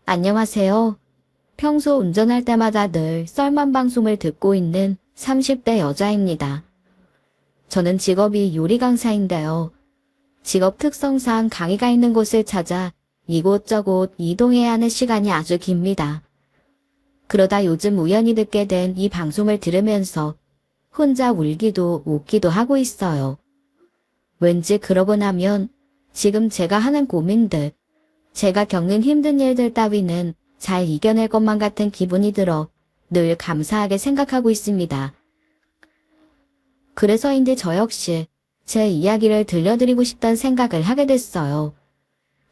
안녕하세요. 평소 운전할 때마다 늘 썰만 방송을 듣고 있는 30대 여자입니다. 저는 직업이 요리 강사인데요. 직업 특성상 강의가 있는 곳을 찾아 이곳저곳 이동해야 하는 시간이 아주 깁니다. 그러다 요즘 우연히 듣게 된 이 방송을 들으면서 혼자 울기도 웃기도 하고 있어요. 왠지 그러고 나면 지금 제가 하는 고민들, 제가 겪는 힘든 일들 따위는 잘 이겨낼 것만 같은 기분이 들어 늘 감사하게 생각하고 있습니다. 그래서인지 저 역시 제 이야기를 들려드리고 싶다는 생각을 하게 됐어요.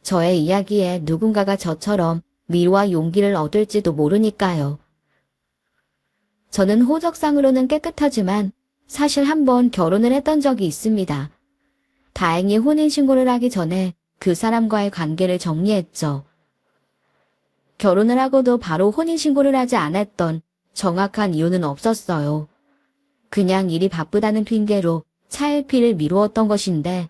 저의 이야기에 누군가가 저처럼 위로와 용기를 얻을지도 모르니까요. 저는 호적상으로는 깨끗하지만 사실 한번 결혼을 했던 적이 있습니다. 다행히 혼인신고를 하기 전에 그 사람과의 관계를 정리했죠. 결혼을 하고도 바로 혼인신고를 하지 않았던 정확한 이유는 없었어요. 그냥 일이 바쁘다는 핑계로 차일피를 미루었던 것인데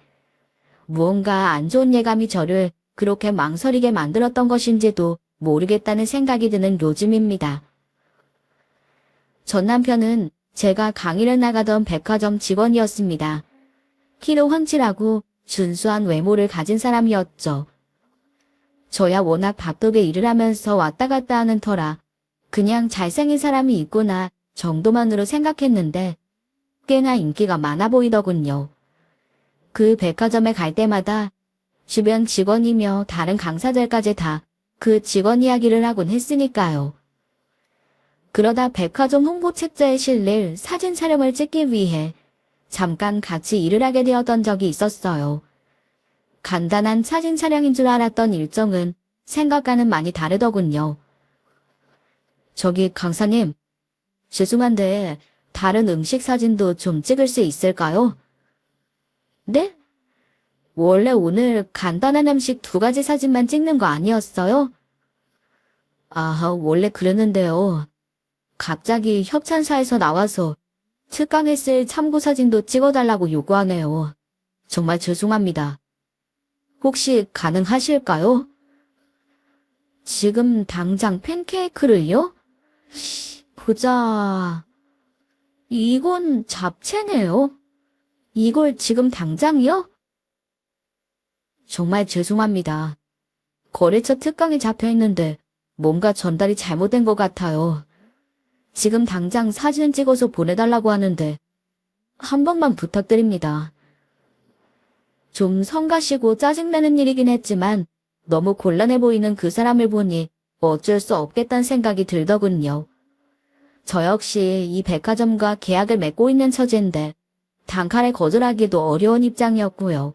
무언가 안 좋은 예감이 저를 그렇게 망설이게 만들었던 것인지도 모르겠다는 생각이 드는 요즘입니다. 전 남편은 제가 강의를 나가던 백화점 직원이었습니다. 키도 훤칠하고 준수한 외모를 가진 사람이었죠. 저야 워낙 바쁘게 일을 하면서 왔다 갔다 하는 터라 그냥 잘생긴 사람이 있구나 정도만으로 생각했는데 꽤나 인기가 많아 보이더군요. 그 백화점에 갈 때마다 주변 직원이며 다른 강사들까지 다 그 직원 이야기를 하곤 했으니까요. 그러다 백화점 홍보 책자에 실릴 사진 촬영을 찍기 위해 잠깐 같이 일을 하게 되었던 적이 있었어요. 간단한 사진 촬영인 줄 알았던 일정은 생각과는 많이 다르더군요. 저기 강사님, 죄송한데 다른 음식 사진도 좀 찍을 수 있을까요? 네? 원래 오늘 간단한 음식 2가지 사진만 찍는 거 아니었어요? 아, 원래 그랬는데요. 갑자기 협찬사에서 나와서 특강에 쓸 참고 사진도 찍어달라고 요구하네요. 정말 죄송합니다. 혹시 가능하실까요? 지금 당장 팬케이크를요? 보자. 이건 잡채네요. 이걸 지금 당장이요? 정말 죄송합니다. 거래처 특강이 잡혀있는데 뭔가 전달이 잘못된 것 같아요. 지금 당장 사진 찍어서 보내달라고 하는데 한 번만 부탁드립니다. 좀 성가시고 짜증나는 일이긴 했지만 너무 곤란해 보이는 그 사람을 보니 어쩔 수 없겠다는 생각이 들더군요. 저 역시 이 백화점과 계약을 맺고 있는 처지인데 단칼에 거절하기도 어려운 입장이었고요.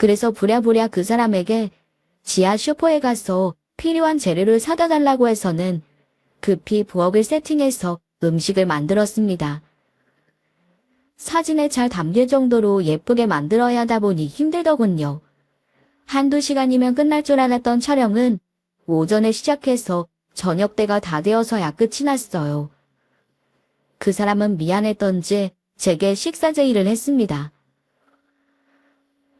그래서 부랴부랴 그 사람에게 지하 슈퍼에 가서 필요한 재료를 사다 달라고 해서는 급히 부엌을 세팅해서 음식을 만들었습니다. 사진에 잘 담길 정도로 예쁘게 만들어야 하다 보니 힘들더군요. 1~2시간이면 끝날 줄 알았던 촬영은 오전에 시작해서 저녁 때가 다 되어서야 끝이 났어요. 그 사람은 미안했던지 제게 식사 제의를 했습니다.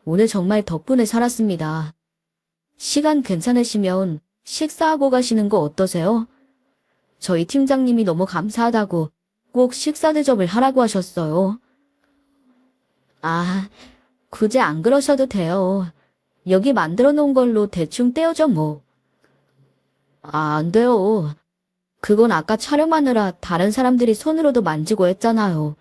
오늘 정말 덕분에 살았습니다. 시간 괜찮으시면 식사하고 가시는 거 어떠세요? 저희 팀장님이 너무 감사하다고 꼭 식사 대접을 하라고 하셨어요. 아, 굳이 안 그러셔도 돼요. 여기 만들어 놓은 걸로 대충 떼어줘 뭐. 아, 안 돼요. 그건 아까 촬영하느라 다른 사람들이 손으로도 만지고 했잖아요.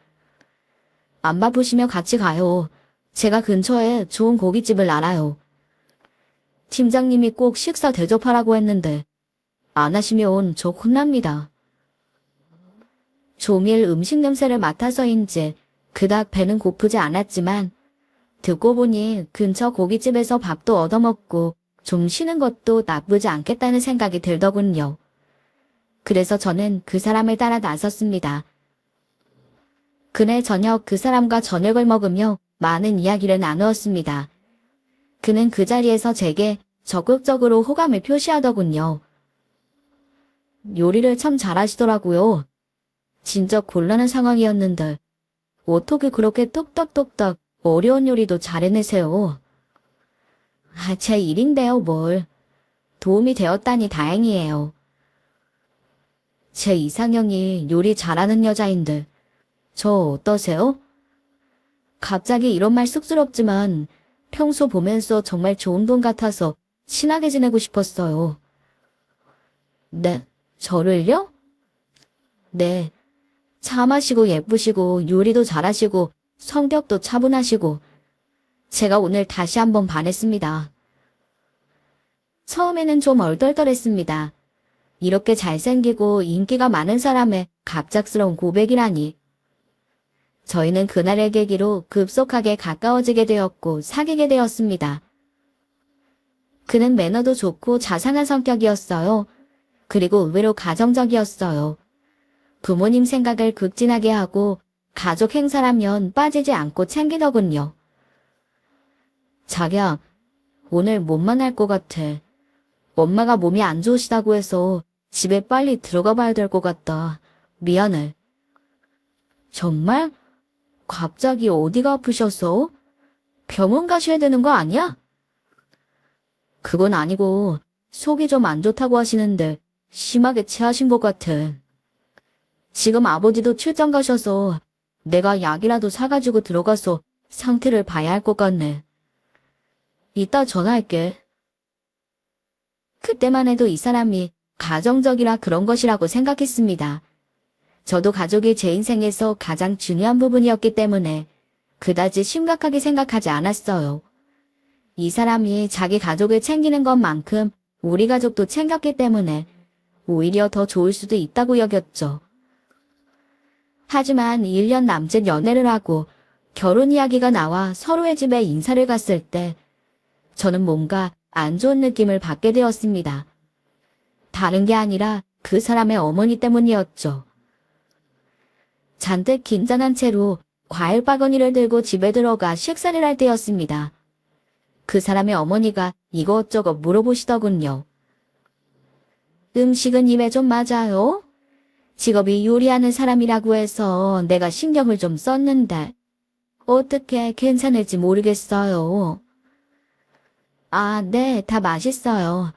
안 바쁘시면 같이 가요. 제가 근처에 좋은 고깃집을 알아요. 팀장님이 꼭 식사 대접하라고 했는데 안 하시면 저 혼납니다. 종일 음식 냄새를 맡아서인지 그닥 배는 고프지 않았지만 듣고 보니 근처 고깃집에서 밥도 얻어먹고 좀 쉬는 것도 나쁘지 않겠다는 생각이 들더군요. 그래서 저는 그 사람을 따라 나섰습니다. 그날 저녁 그 사람과 저녁을 먹으며 많은 이야기를 나누었습니다. 그는 그 자리에서 제게 적극적으로 호감을 표시하더군요. 요리를 참 잘하시더라고요. 진짜 곤란한 상황이었는데 어떻게 그렇게 뚝딱뚝딱 어려운 요리도 잘 해내세요. 아, 제 일인데요, 뭘. 도움이 되었다니 다행이에요. 제 이상형이 요리 잘하는 여자인데 저 어떠세요? 갑자기 이런 말 쑥스럽지만 평소 보면서 정말 좋은 분 같아서 친하게 지내고 싶었어요. 네, 저를요? 네, 참하시고 예쁘시고 요리도 잘하시고 성격도 차분하시고 제가 오늘 다시 한번 반했습니다. 처음에는 좀 얼떨떨했습니다. 이렇게 잘생기고 인기가 많은 사람의 갑작스러운 고백이라니. 저희는 그날의 계기로 급속하게 가까워지게 되었고 사귀게 되었습니다. 그는 매너도 좋고 자상한 성격이었어요. 그리고 의외로 가정적이었어요. 부모님 생각을 극진하게 하고 가족 행사라면 빠지지 않고 챙기더군요. 자기야, 오늘 못 만날 것 같아. 엄마가 몸이 안 좋으시다고 해서 집에 빨리 들어가 봐야 될 것 같다. 미안해. 정말? 갑자기 어디가 아프셔서? 병원 가셔야 되는 거 아니야? 그건 아니고 속이 좀 안 좋다고 하시는데 심하게 체하신 것 같아. 지금 아버지도 출장 가셔서 내가 약이라도 사가지고 들어가서 상태를 봐야 할 것 같네. 이따 전화할게. 그때만 해도 이 사람이 가정적이라 그런 것이라고 생각했습니다. 저도 가족이 제 인생에서 가장 중요한 부분이었기 때문에 그다지 심각하게 생각하지 않았어요. 이 사람이 자기 가족을 챙기는 것만큼 우리 가족도 챙겼기 때문에 오히려 더 좋을 수도 있다고 여겼죠. 하지만 1년 남짓 연애를 하고 결혼 이야기가 나와 서로의 집에 인사를 갔을 때 저는 뭔가 안 좋은 느낌을 받게 되었습니다. 다른 게 아니라 그 사람의 어머니 때문이었죠. 잔뜩 긴장한 채로 과일 바구니를 들고 집에 들어가 식사를 할 때였습니다. 그 사람의 어머니가 이것저것 물어보시더군요. 음식은 입에 좀 맞아요? 직업이 요리하는 사람이라고 해서 내가 신경을 좀 썼는데 어떻게 괜찮을지 모르겠어요. 아, 네, 다 맛있어요.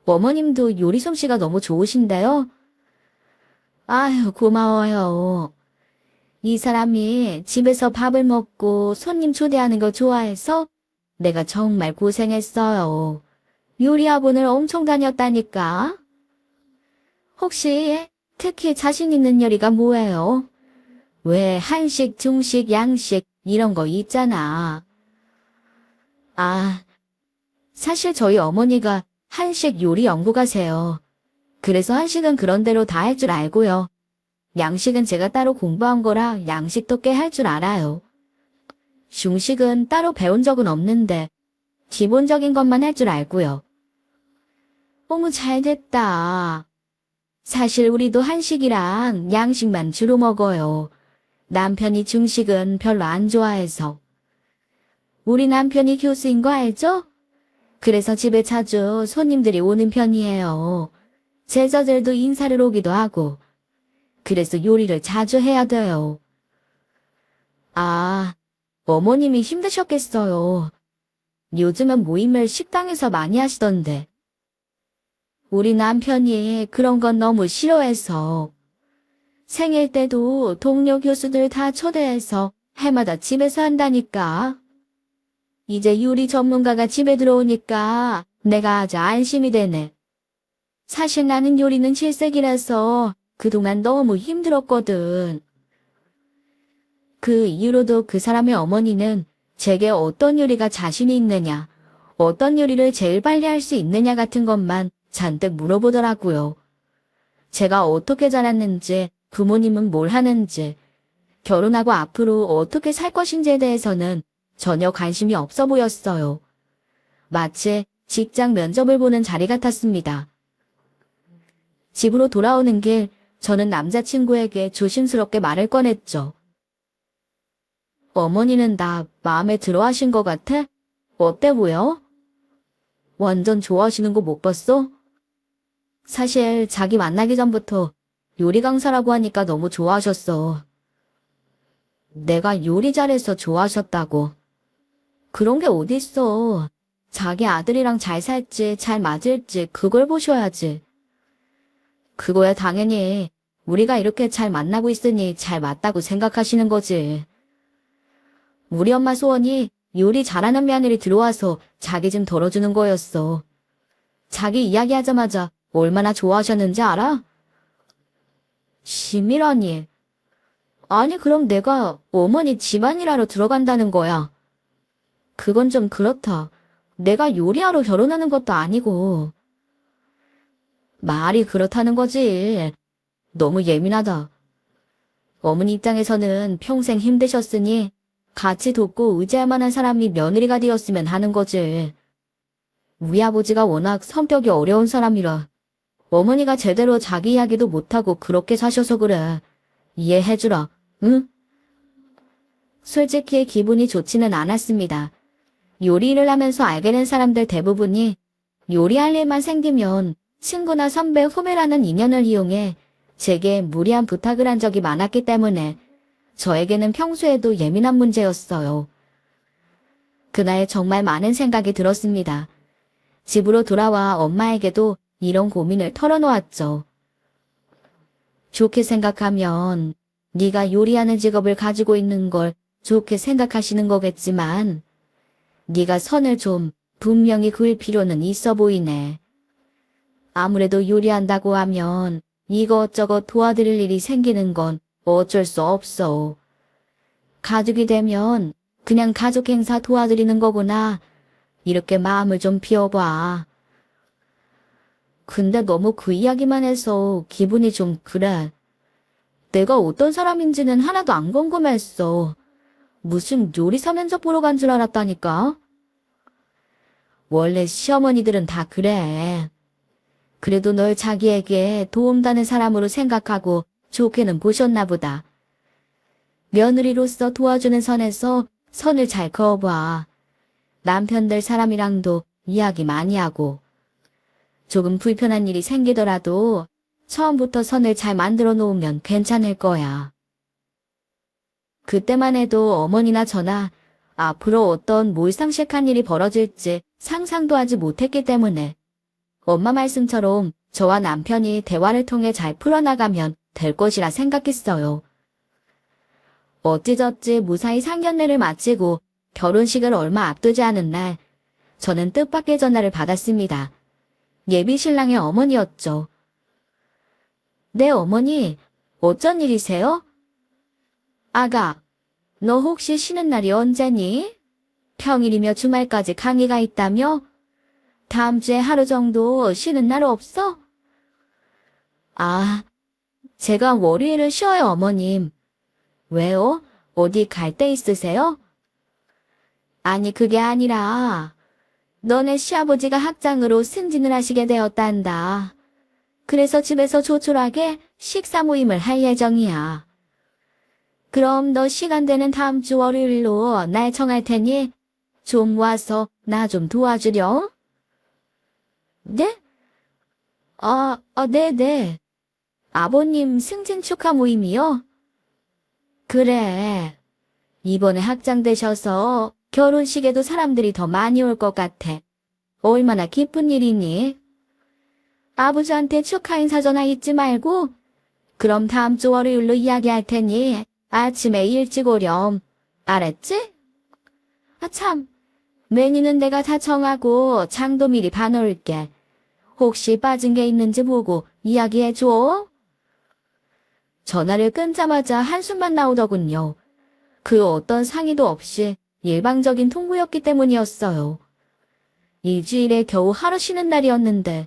어머님도 요리 솜씨가 너무 좋으신데요? 아유, 고마워요. 이 사람이 집에서 밥을 먹고 손님 초대하는 거 좋아해서 내가 정말 고생했어요. 요리 학원을 엄청 다녔다니까. 혹시 특히 자신 있는 요리가 뭐예요? 왜 한식, 중식, 양식 이런 거 있잖아. 아, 사실 저희 어머니가 한식 요리 연구가세요. 그래서 한식은 그런대로 다 할 줄 알고요. 양식은 제가 따로 공부한 거라 양식도 꽤 할 줄 알아요. 중식은 따로 배운 적은 없는데 기본적인 것만 할 줄 알고요. 어머, 잘됐다. 사실 우리도 한식이랑 양식만 주로 먹어요. 남편이 중식은 별로 안 좋아해서. 우리 남편이 교수인 거 알죠? 그래서 집에 자주 손님들이 오는 편이에요. 제자들도 인사를 오기도 하고. 그래서 요리를 자주 해야 돼요. 아, 어머님이 힘드셨겠어요. 요즘은 모임을 식당에서 많이 하시던데. 우리 남편이 그런 건 너무 싫어해서. 생일 때도 동료 교수들 다 초대해서 해마다 집에서 한다니까. 이제 요리 전문가가 집에 들어오니까 내가 아주 안심이 되네. 사실 나는 요리는 질색이라서 그동안 너무 힘들었거든. 그 이후로도 그 사람의 어머니는 제게 어떤 요리가 자신이 있느냐, 어떤 요리를 제일 빨리 할 수 있느냐 같은 것만 잔뜩 물어보더라고요. 제가 어떻게 자랐는지, 부모님은 뭘 하는지, 결혼하고 앞으로 어떻게 살 것인지에 대해서는 전혀 관심이 없어 보였어요. 마치 직장 면접을 보는 자리 같았습니다. 집으로 돌아오는 길, 저는 남자친구에게 조심스럽게 말을 꺼냈죠. 어머니는 나 마음에 들어 하신 것 같아? 어때 보여? 완전 좋아하시는 거 못 봤어? 사실 자기 만나기 전부터 요리 강사라고 하니까 너무 좋아하셨어. 내가 요리 잘해서 좋아하셨다고. 그런 게 어딨어. 자기 아들이랑 잘 살지, 잘 맞을지 그걸 보셔야지. 그거야 당연히 우리가 이렇게 잘 만나고 있으니 잘 맞다고 생각하시는 거지. 우리 엄마 소원이 요리 잘하는 며느리 들어와서 자기 좀 덜어주는 거였어. 자기 이야기하자마자 얼마나 좋아하셨는지 알아? 심이라니. 아니 그럼 내가 어머니 집안일하러 들어간다는 거야. 그건 좀 그렇다. 내가 요리하러 결혼하는 것도 아니고. 말이 그렇다는 거지. 너무 예민하다. 어머니 입장에서는 평생 힘드셨으니 같이 돕고 의지할 만한 사람이 며느리가 되었으면 하는 거지. 우리 아버지가 워낙 성격이 어려운 사람이라 어머니가 제대로 자기 이야기도 못하고 그렇게 사셔서 그래. 이해해주라, 응? 솔직히 기분이 좋지는 않았습니다. 요리를 하면서 알게 된 사람들 대부분이 요리할 일만 생기면 친구나 선배, 후배라는 인연을 이용해 제게 무리한 부탁을 한 적이 많았기 때문에 저에게는 평소에도 예민한 문제였어요. 그날 정말 많은 생각이 들었습니다. 집으로 돌아와 엄마에게도 이런 고민을 털어놓았죠. 좋게 생각하면 네가 요리하는 직업을 가지고 있는 걸 좋게 생각하시는 거겠지만 네가 선을 좀 분명히 그을 필요는 있어 보이네. 아무래도 요리한다고 하면 이것저것 도와드릴 일이 생기는 건 어쩔 수 없어. 가족이 되면 그냥 가족 행사 도와드리는 거구나. 이렇게 마음을 좀 비워봐. 근데 너무 그 이야기만 해서 기분이 좀 그래. 내가 어떤 사람인지는 하나도 안 궁금했어. 무슨 요리사 면접 보러 간 줄 알았다니까. 원래 시어머니들은 다 그래. 그래도 널 자기에게 도움되는 사람으로 생각하고 좋게는 보셨나 보다. 며느리로서 도와주는 선에서 선을 잘 그어봐. 남편 될 사람이랑도 이야기 많이 하고. 조금 불편한 일이 생기더라도 처음부터 선을 잘 만들어 놓으면 괜찮을 거야. 그때만 해도 어머니나 저나 앞으로 어떤 몰상식한 일이 벌어질지 상상도 하지 못했기 때문에 엄마 말씀처럼 저와 남편이 대화를 통해 잘 풀어나가면 될 것이라 생각했어요. 어찌저찌 무사히 상견례를 마치고 결혼식을 얼마 앞두지 않은 날 저는 뜻밖의 전화를 받았습니다. 예비 신랑의 어머니였죠. 네 어머니, 어쩐 일이세요? 아가, 너 혹시 쉬는 날이 언제니? 평일이며 주말까지 강의가 있다며? 다음 주에 하루 정도 쉬는 날 없어? 아, 제가 월요일을 쉬어요 어머님. 왜요? 어디 갈 데 있으세요? 아니 그게 아니라 너네 시아버지가 학장으로 승진을 하시게 되었단다. 그래서 집에서 조촐하게 식사 모임을 할 예정이야. 그럼 너 시간 되는 다음 주 월요일로 날 정할 테니 좀 와서 나 좀 도와주렴. 네? 네네. 아버님 승진 축하 모임이요? 그래. 이번에 학장 되셔서 결혼식에도 사람들이 더 많이 올 것 같아. 얼마나 기쁜 일이니? 아버지한테 축하 인사 전화 잊지 말고 그럼 다음 주 월요일로 이야기할 테니 아침에 일찍 오렴. 알았지? 아 참, 메뉴는 내가 다 정하고 장도 미리 봐놓을게. 혹시 빠진 게 있는지 보고 이야기해줘. 전화를 끊자마자 한숨만 나오더군요. 그 어떤 상의도 없이 일방적인 통보였기 때문이었어요. 일주일에 겨우 하루 쉬는 날이었는데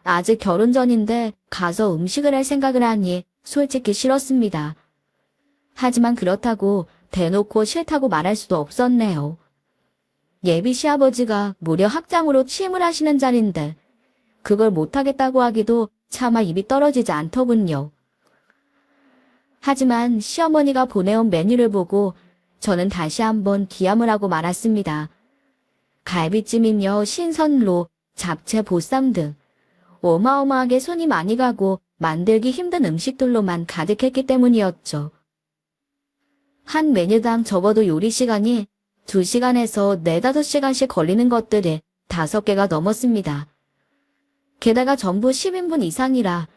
아직 결혼 전인데 가서 음식을 할 생각을 하니 솔직히 싫었습니다. 하지만 그렇다고 대놓고 싫다고 말할 수도 없었네요. 예비 시아버지가 무려 학장으로 취임을 하시는 자리인데 그걸 못하겠다고 하기도 차마 입이 떨어지지 않더군요. 하지만 시어머니가 보내온 메뉴를 보고 저는 다시 한번 기함을 하고 말았습니다. 갈비찜이며 신선로, 잡채, 보쌈 등 어마어마하게 손이 많이 가고 만들기 힘든 음식들로만 가득했기 때문이었죠. 한 메뉴당 적어도 요리 시간이 2시간에서 4, 5시간씩 걸리는 것들이 5개가 넘었습니다. 게다가 전부 10인분 이상이라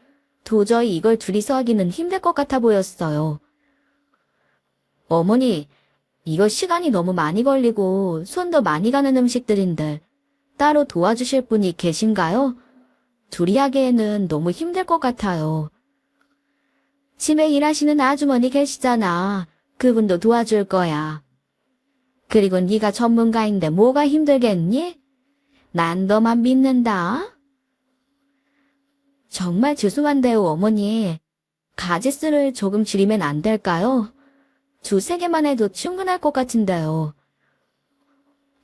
도저히 이걸 둘이서 하기는 힘들 것 같아 보였어요. 어머니, 이거 시간이 너무 많이 걸리고 손도 많이 가는 음식들인데 따로 도와주실 분이 계신가요? 둘이 하기에는 너무 힘들 것 같아요. 집에 일하시는 아주머니 계시잖아. 그분도 도와줄 거야. 그리고 네가 전문가인데 뭐가 힘들겠니? 난 너만 믿는다. 정말 죄송한데요, 어머니. 가짓수를 조금 줄이면 안 될까요? 2~3개만 해도 충분할 것 같은데요.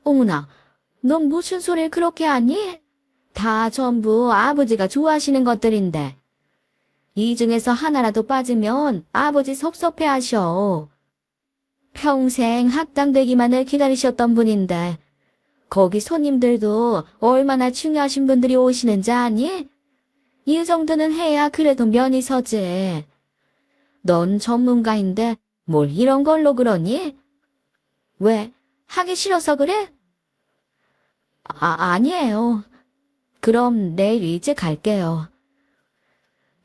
어머나, 넌 무슨 소리를 그렇게 하니? 다 전부 아버지가 좋아하시는 것들인데. 이 중에서 하나라도 빠지면 아버지 섭섭해하셔. 평생 학당되기만을 기다리셨던 분인데 거기 손님들도 얼마나 중요하신 분들이 오시는지 아니? 이 정도는 해야 그래도 면이 서지. 넌 전문가인데 뭘 이런 걸로 그러니? 왜? 하기 싫어서 그래? 아니에요. 그럼 내일 일찍 갈게요.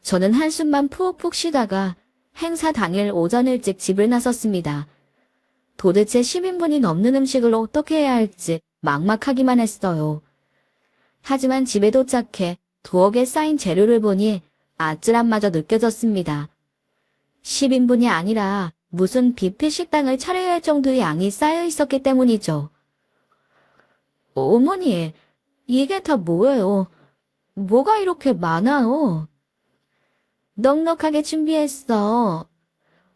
저는 한숨만 푹푹 쉬다가 행사 당일 오전 일찍 집을 나섰습니다. 도대체 10인분이 넘는 음식을 어떻게 해야 할지 막막하기만 했어요. 하지만 집에 도착해 두억에 쌓인 재료를 보니 아찔함마저 느껴졌습니다. 10인분이 아니라 무슨 뷔페 식당을 차려야 할 정도의 양이 쌓여 있었기 때문이죠. 어머니, 이게 다 뭐예요? 뭐가 이렇게 많아요? 넉넉하게 준비했어.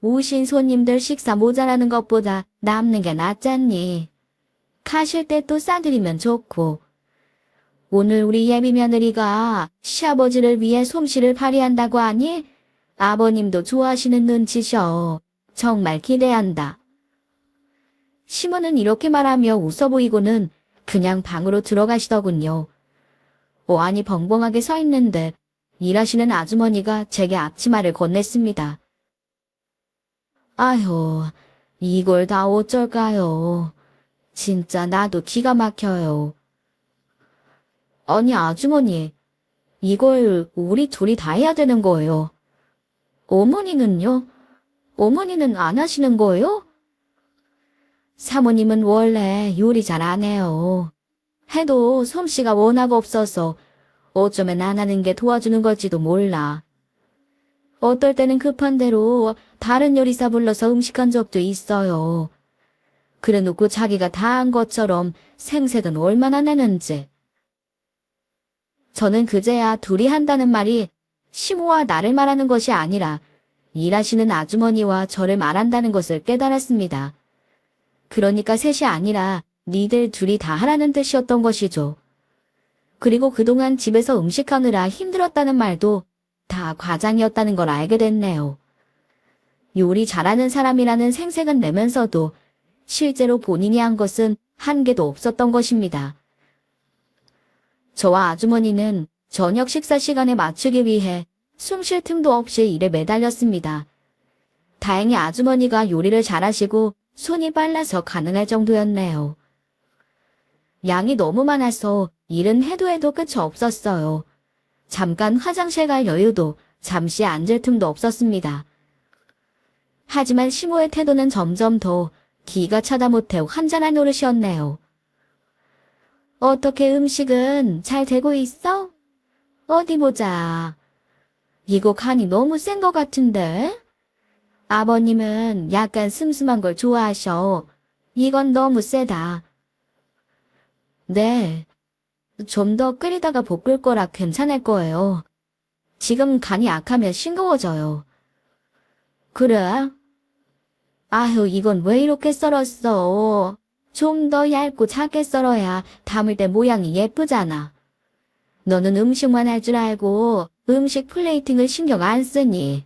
오신 손님들 식사 모자라는 것보다 남는 게 낫잖니. 가실 때 또 싸드리면 좋고. 오늘 우리 예비 며느리가 시아버지를 위해 솜씨를 발휘한다고 하니 아버님도 좋아하시는 눈치셔. 정말 기대한다. 시모는 이렇게 말하며 웃어 보이고는 그냥 방으로 들어가시더군요. 어안이 벙벙하게 서 있는데 일하시는 아주머니가 제게 앞치마를 건넸습니다. 아휴, 이걸 다 어쩔까요? 진짜 나도 기가 막혀요. 아니 아주머니, 이걸 우리 둘이 다 해야 되는 거예요. 어머니는요? 어머니는 안 하시는 거예요? 사모님은 원래 요리 잘 안 해요. 해도 솜씨가 워낙 없어서 어쩌면 안 하는 게 도와주는 걸지도 몰라. 어떨 때는 급한 대로 다른 요리사 불러서 음식한 적도 있어요. 그래놓고 자기가 다 한 것처럼 생색은 얼마나 내는지. 저는 그제야 둘이 한다는 말이 시모와 나를 말하는 것이 아니라 일하시는 아주머니와 저를 말한다는 것을 깨달았습니다. 그러니까 셋이 아니라 니들 둘이 다 하라는 뜻이었던 것이죠. 그리고 그동안 집에서 음식하느라 힘들었다는 말도 다 과장이었다는 걸 알게 됐네요. 요리 잘하는 사람이라는 생색은 내면서도 실제로 본인이 한 것은 한 개도 없었던 것입니다. 저와 아주머니는 저녁 식사 시간에 맞추기 위해 숨 쉴 틈도 없이 일에 매달렸습니다. 다행히 아주머니가 요리를 잘하시고 손이 빨라서 가능할 정도였네요. 양이 너무 많아서 일은 해도 끝이 없었어요. 잠깐 화장실 갈 여유도 잠시 앉을 틈도 없었습니다. 하지만 시모의 태도는 점점 더 기가 차다 못해 환장할 노릇이었네요. 어떻게 음식은 잘 되고 있어? 어디 보자. 이거 간이 너무 센 것 같은데? 아버님은 약간 슴슴한 걸 좋아하셔. 이건 너무 세다. 네. 좀 더 끓이다가 볶을 거라 괜찮을 거예요. 지금 간이 약하면 싱거워져요. 그래? 아휴, 이건 왜 이렇게 썰었어? 좀 더 얇고 작게 썰어야 담을 때 모양이 예쁘잖아. 너는 음식만 할 줄 알고 음식 플레이팅을 신경 안 쓰니?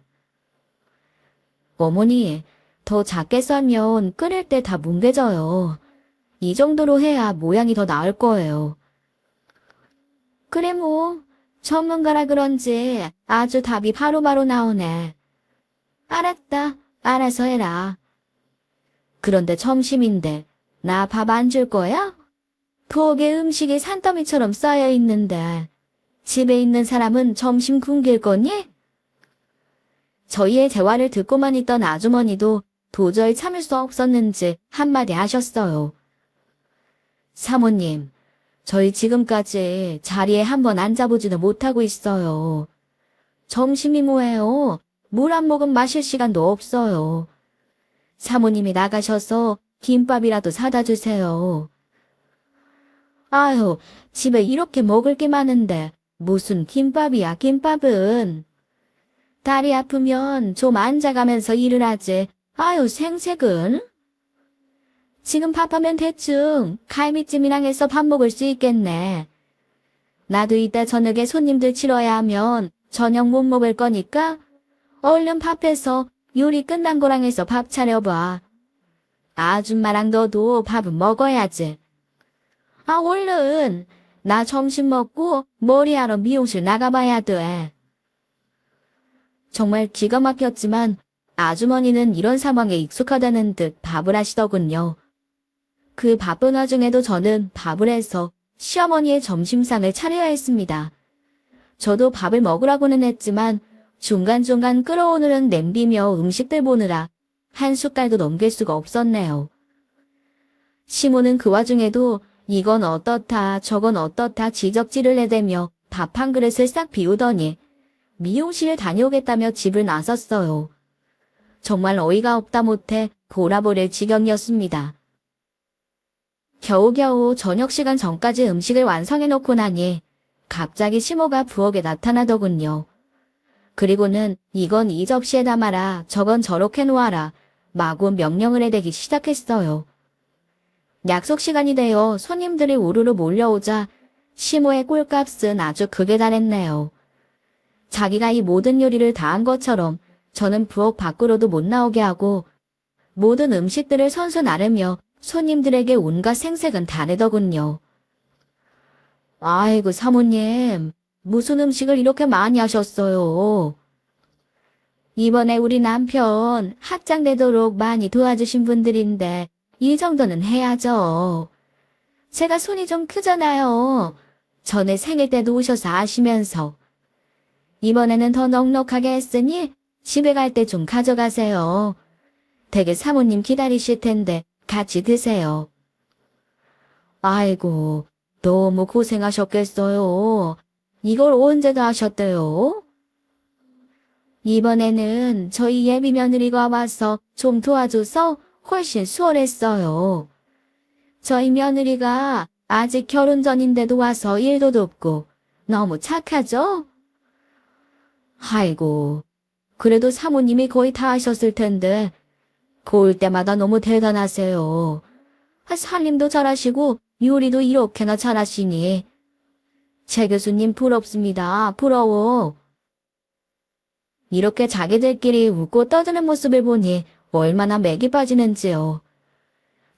어머니, 더 작게 썰면 끓일 때 다 뭉개져요. 이 정도로 해야 모양이 더 나을 거예요. 그래 뭐, 전문가라 그런지 아주 답이 바로바로 나오네. 알았다, 알아서 해라. 그런데 점심인데 나 밥 안 줄 거야? 부엌에 음식이 산더미처럼 쌓여 있는데 집에 있는 사람은 점심 굶길 거니? 저희의 대화를 듣고만 있던 아주머니도 도저히 참을 수 없었는지 한마디 하셨어요. 사모님, 저희 지금까지 자리에 한번 앉아보지도 못하고 있어요. 점심이 뭐예요? 물 한 모금 마실 시간도 없어요. 사모님이 나가셔서 김밥이라도 사다 주세요. 아유, 집에 이렇게 먹을 게 많은데 무슨 김밥이야, 김밥은. 다리 아프면 좀 앉아가면서 일을 하지. 아유, 생색은. 지금 밥하면 대충 갈비찜이랑 해서 밥 먹을 수 있겠네. 나도 이따 저녁에 손님들 치러야 하면 저녁 못 먹을 거니까 얼른 밥해서 요리 끝난 거랑 해서 밥 차려봐. 아줌마랑 너도 밥은 먹어야지. 아, 얼른. 나 점심 먹고 머리하러 미용실 나가봐야 돼. 정말 기가 막혔지만 아주머니는 이런 상황에 익숙하다는 듯 밥을 하시더군요. 그 바쁜 와중에도 저는 밥을 해서 시어머니의 점심상을 차려야 했습니다. 저도 밥을 먹으라고는 했지만 중간중간 끓어오르는 냄비며 음식들 보느라 한 숟갈도 넘길 수가 없었네요. 시모는 그 와중에도 이건 어떻다 저건 어떻다 지적질을 해대며 밥 한 그릇을 싹 비우더니 미용실을 다녀오겠다며 집을 나섰어요. 정말 어이가 없다 못해 돌아버릴 지경이었습니다. 겨우겨우 저녁 시간 전까지 음식을 완성해놓고 나니 갑자기 시모가 부엌에 나타나더군요. 그리고는 이건 이 접시에 담아라, 저건 저렇게 놓아라, 마구 명령을 해대기 시작했어요. 약속 시간이 되어 손님들이 우르르 몰려오자 시모의 꼴값은 아주 극에 달했네요. 자기가 이 모든 요리를 다 한 것처럼 저는 부엌 밖으로도 못 나오게 하고 모든 음식들을 선수 나르며 손님들에게 온갖 생색은 다 내더군요. 아이고 사모님, 무슨 음식을 이렇게 많이 하셨어요? 이번에 우리 남편 학장 되도록 많이 도와주신 분들인데 이 정도는 해야죠. 제가 손이 좀 크잖아요. 전에 생일 때도 오셔서 아시면서. 이번에는 더 넉넉하게 했으니 집에 갈 때 좀 가져가세요. 댁에 사모님 기다리실 텐데 같이 드세요. 아이고, 너무 고생하셨겠어요. 이걸 언제 다 하셨대요? 이번에는 저희 예비 며느리가 와서 좀 도와줘서 훨씬 수월했어요. 저희 며느리가 아직 결혼 전인데도 와서 일도 돕고 너무 착하죠? 아이고, 그래도 사모님이 거의 다 하셨을 텐데 올 때마다 너무 대단하세요. 살림도 잘하시고 요리도 이렇게나 잘하시니 최 교수님 부럽습니다. 부러워. 이렇게 자기들끼리 웃고 떠드는 모습을 보니 얼마나 맥이 빠지는지요.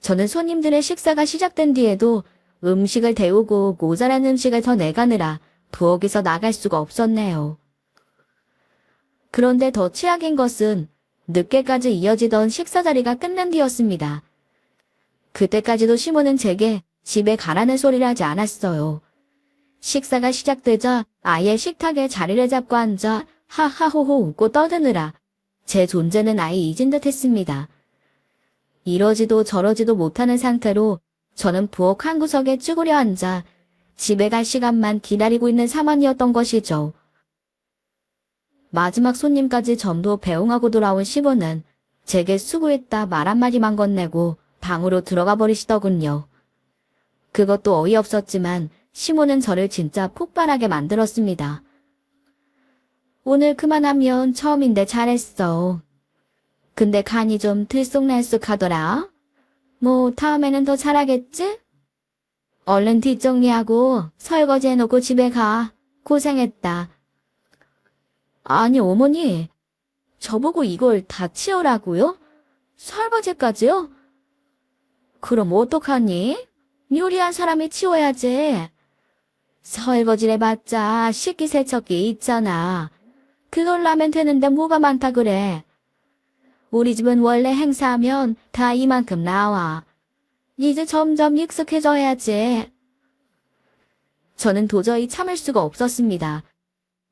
저는 손님들의 식사가 시작된 뒤에도 음식을 데우고 모자란 음식을 더 내가느라 부엌에서 나갈 수가 없었네요. 그런데 더 최악인 것은 늦게까지 이어지던 식사 자리가 끝난 뒤였습니다. 그때까지도 시모는 제게 집에 가라는 소리를 하지 않았어요. 식사가 시작되자 아예 식탁에 자리를 잡고 앉아 하하호호 웃고 떠드느라 제 존재는 아예 잊은 듯 했습니다. 이러지도 저러지도 못하는 상태로 저는 부엌 한 구석에 쭈그려 앉아 집에 갈 시간만 기다리고 있는 상황이었던 것이죠. 마지막 손님까지 전부 배웅하고 돌아온 시부는 제게 수고했다 말 한마디만 건네고 방으로 들어가 버리시더군요. 그것도 어이없었지만 시모는 저를 진짜 폭발하게 만들었습니다. 오늘 그만하면 처음인데 잘했어. 근데 간이 좀 들쑥날쑥하더라. 뭐 다음에는 더 잘하겠지? 얼른 뒷정리하고 설거지 해놓고 집에 가. 고생했다. 아니 어머니, 저보고 이걸 다 치우라고요? 설거지까지요? 그럼 어떡하니? 요리한 사람이 치워야지. 설거지를 해봤자 식기세척기 있잖아. 그걸로 하면 되는데 뭐가 많다 그래. 우리 집은 원래 행사하면 다 이만큼 나와. 이제 점점 익숙해져야지. 저는 도저히 참을 수가 없었습니다.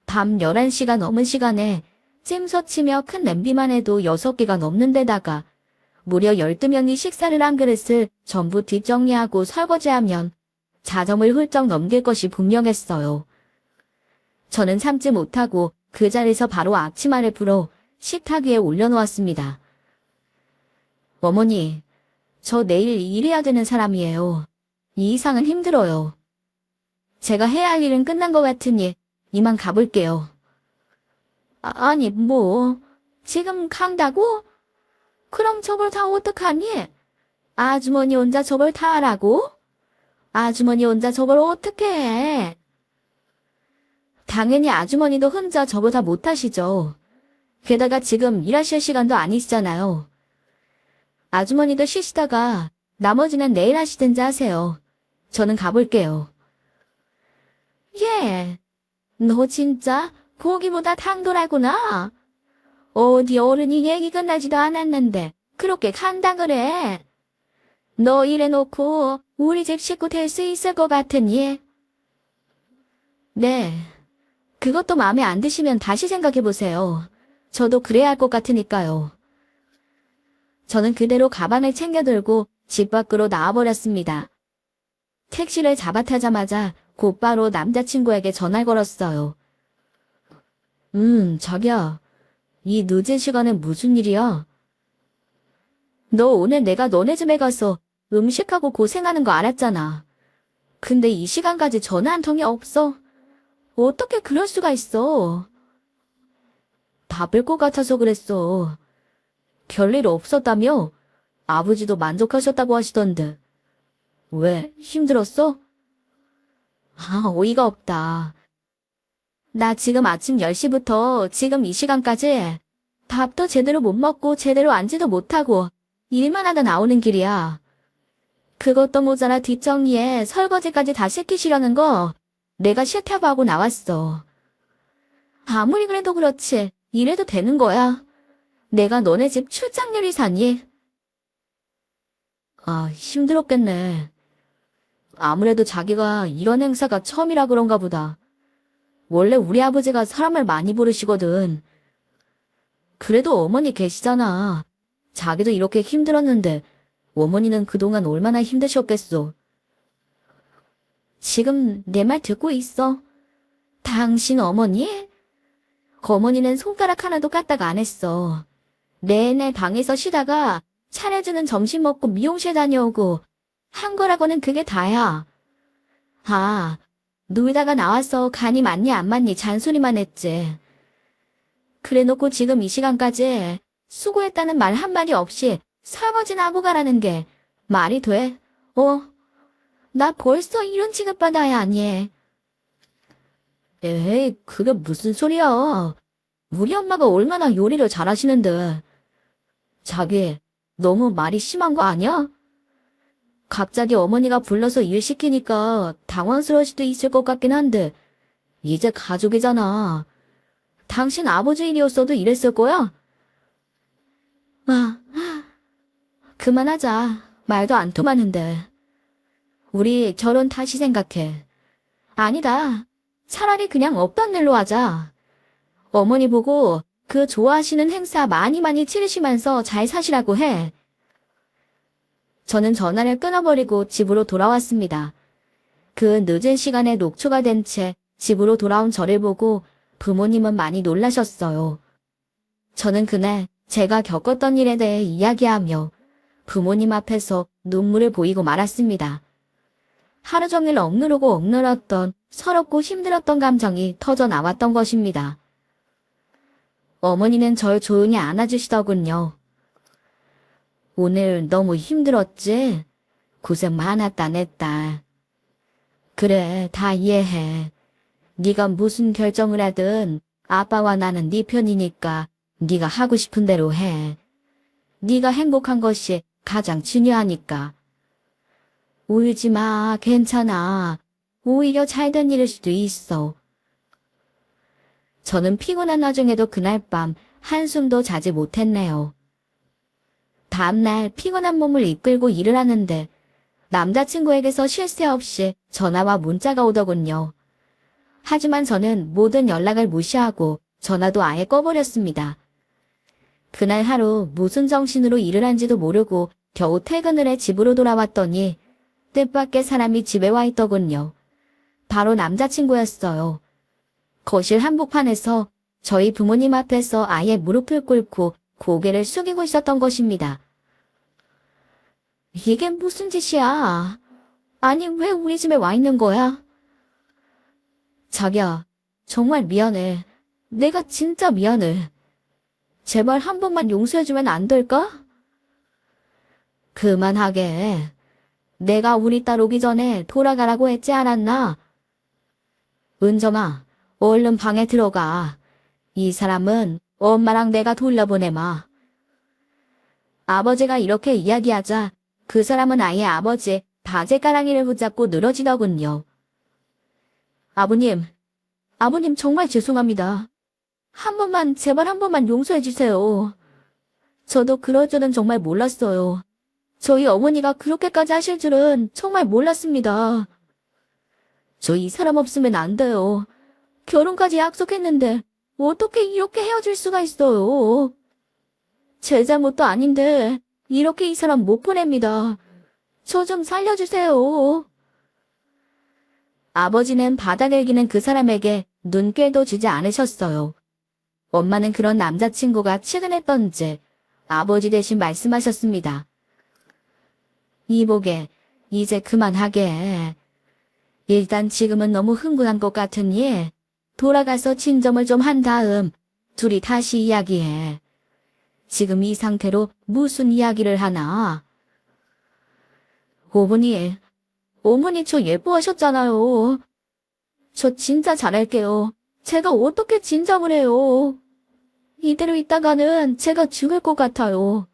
밤 11시가 넘은 시간에 찜소 치며 큰 냄비만 해도 6개가 넘는 데다가 무려 12명이 식사를 한 그릇을 전부 뒷정리하고 설거지하면 자점을 훌쩍 넘길 것이 분명했어요. 저는 참지 못하고 그 자리에서 바로 앞치마를 풀어 식탁 위에 올려놓았습니다. 어머니, 저 내일 일해야 되는 사람이에요. 이 이상은 힘들어요. 제가 해야 할 일은 끝난 것 같으니 이만 가볼게요. 아니, 뭐, 지금 간다고? 그럼 저걸 다 어떡하니? 아주머니 혼자 저걸 다 하라고? 아주머니 혼자 저걸 어떻게 해? 당연히 아주머니도 혼자 저거 다 못하시죠. 게다가 지금 일하실 시간도 아니시잖아요. 아주머니도 쉬시다가 나머지는 내일 하시든지 하세요. 저는 가볼게요. 예, 너 진짜 고기보다 당돌하구나. 어디 어른이 얘기 끝나지도 않았는데 그렇게 간다 그래. 너 이래놓고 우리 집 식구 될 수 있을 것 같으니. 네, 그것도 마음에 안 드시면 다시 생각해보세요. 저도 그래야 할 것 같으니까요. 저는 그대로 가방을 챙겨 들고 집 밖으로 나와버렸습니다. 택시를 잡아타자마자 곧바로 남자친구에게 전화를 걸었어요. 자기야. 이 늦은 시간에 무슨 일이야? 너 오늘 내가 너네 집에 가서 음식하고 고생하는 거 알았잖아. 근데 이 시간까지 전화 한 통이 없어. 어떻게 그럴 수가 있어? 바쁠 것 같아서 그랬어. 별일 없었다며? 아버지도 만족하셨다고 하시던데. 왜? 힘들었어? 어이가 없다. 나 지금 아침 10시부터 지금 이 시간까지 밥도 제대로 못 먹고 제대로 앉지도 못하고 일만 하다 나오는 길이야. 그것도 모자라 뒷정리에 설거지까지 다 시키시려는 거 내가 싫다고 하고 나왔어. 아무리 그래도 그렇지 이래도 되는 거야. 내가 너네 집 출장 요리사니? 힘들었겠네. 아무래도 자기가 이런 행사가 처음이라 그런가 보다. 원래 우리 아버지가 사람을 많이 부르시거든. 그래도 어머니 계시잖아. 자기도 이렇게 힘들었는데 어머니는 그동안 얼마나 힘드셨겠어. 지금 내 말 듣고 있어. 당신 어머니? 어머니는 손가락 하나도 까딱 안 했어. 내내 방에서 쉬다가 차려주는 점심 먹고 미용실 다녀오고 한 거라고는 그게 다야. 놀다가 나와서 간이 맞니 안 맞니 잔소리만 했지. 그래놓고 지금 이 시간까지 수고했다는 말 한마디 없이 설거지나 하고 가라는 게 말이 돼? 나 벌써 이런 취급받아야 하니. 에이, 그게 무슨 소리야. 우리 엄마가 얼마나 요리를 잘하시는데. 자기, 너무 말이 심한 거 아니야? 갑자기 어머니가 불러서 일 시키니까 당황스러울 수도 있을 것 같긴 한데 이제 가족이잖아. 당신 아버지 일이었어도 이랬을 거야? 그만하자. 말도 안 통하는데. 우리 결혼 다시 생각해. 아니다. 차라리 그냥 없던 일로 하자. 어머니 보고 그 좋아하시는 행사 많이 치르시면서 잘 사시라고 해. 저는 전화를 끊어버리고 집으로 돌아왔습니다. 그 늦은 시간에 녹초가 된 채 집으로 돌아온 저를 보고 부모님은 많이 놀라셨어요. 저는 그날 제가 겪었던 일에 대해 이야기하며 부모님 앞에서 눈물을 보이고 말았습니다. 하루 종일 억누르던 서럽고 힘들었던 감정이 터져 나왔던 것입니다. 어머니는 절 조용히 안아주시더군요. 오늘 너무 힘들었지? 고생 많았다 내 딸. 그래, 다 이해해. 네가 무슨 결정을 하든 아빠와 나는 네 편이니까 네가 하고 싶은 대로 해. 네가 행복한 것이 가장 중요하니까. 울지 마, 괜찮아. 오히려 잘된 일일 수도 있어. 저는 피곤한 와중에도 그날 밤 한숨도 자지 못했네요. 다음날 피곤한 몸을 이끌고 일을 하는데 남자친구에게서 쉴 새 없이 전화와 문자가 오더군요. 하지만 저는 모든 연락을 무시하고 전화도 아예 꺼버렸습니다. 그날 하루 무슨 정신으로 일을 한지도 모르고 겨우 퇴근을 해 집으로 돌아왔더니 뜻밖의 사람이 집에 와 있더군요. 바로 남자친구였어요. 거실 한복판에서 저희 부모님 앞에서 아예 무릎을 꿇고 고개를 숙이고 있었던 것입니다. 이게 무슨 짓이야? 아니, 왜 우리 집에 와 있는 거야? 자기야, 정말 미안해. 내가 진짜 미안해. 제발 한 번만 용서해주면 안 될까? 그만하게. 내가 우리 딸 오기 전에 돌아가라고 했지 않았나? 은정아, 얼른 방에 들어가. 이 사람은 엄마랑 내가 돌려보내마. 아버지가 이렇게 이야기하자 그 사람은 아예 아버지의 바지가랑이를 붙잡고 늘어지더군요. 아버님 정말 죄송합니다. 한 번만, 제발 한 번만 용서해 주세요. 저도 그럴 줄은 정말 몰랐어요. 저희 어머니가 그렇게까지 하실 줄은 정말 몰랐습니다. 저 이 사람 없으면 안 돼요. 결혼까지 약속했는데 어떻게 이렇게 헤어질 수가 있어요. 제 잘못도 아닌데 이렇게 이 사람 못 보냅니다. 저 좀 살려주세요. 아버지는 받아들기는 그 사람에게 눈길도 주지 않으셨어요. 엄마는 그런 남자친구가 측은했던지 아버지 대신 말씀하셨습니다. 이보게, 이제 그만하게. 일단 지금은 너무 흥분한 것 같으니 돌아가서 진정을 좀 한 다음 둘이 다시 이야기해. 지금 이 상태로 무슨 이야기를 하나? 어머니 저 예뻐하셨잖아요. 저 진짜 잘할게요. 제가 어떻게 진정을 해요. 이대로 있다가는 제가 죽을 것 같아요.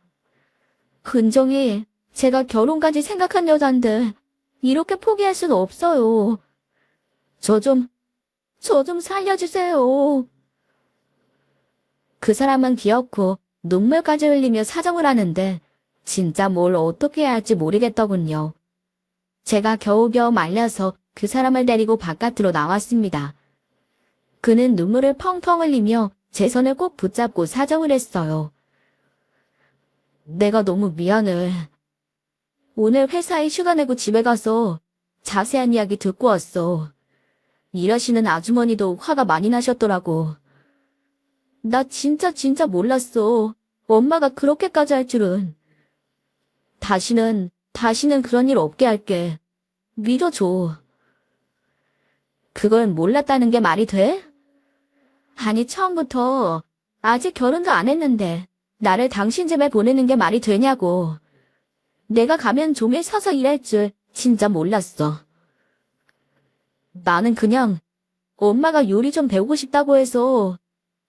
은정이 제가 결혼까지 생각한 여잔데 이렇게 포기할 수는 없어요. 저 좀 살려주세요. 그 사람은 귀엽고 눈물까지 흘리며 사정을 하는데 진짜 뭘 어떻게 해야 할지 모르겠더군요. 제가 겨우겨우 말려서 그 사람을 데리고 바깥으로 나왔습니다. 그는 눈물을 펑펑 흘리며 제 손을 꼭 붙잡고 사정을 했어요. 내가 너무 미안해. 오늘 회사에 휴가 내고 집에 가서 자세한 이야기 듣고 왔어. 일하시는 아주머니도 화가 많이 나셨더라고. 나 진짜 몰랐어. 엄마가 그렇게까지 할 줄은. 다시는 그런 일 없게 할게. 믿어줘. 그걸 몰랐다는 게 말이 돼? 아니, 처음부터 아직 결혼도 안 했는데 나를 당신 집에 보내는 게 말이 되냐고. 내가 가면 종일 서서 일할 줄 진짜 몰랐어. 나는 그냥 엄마가 요리 좀 배우고 싶다고 해서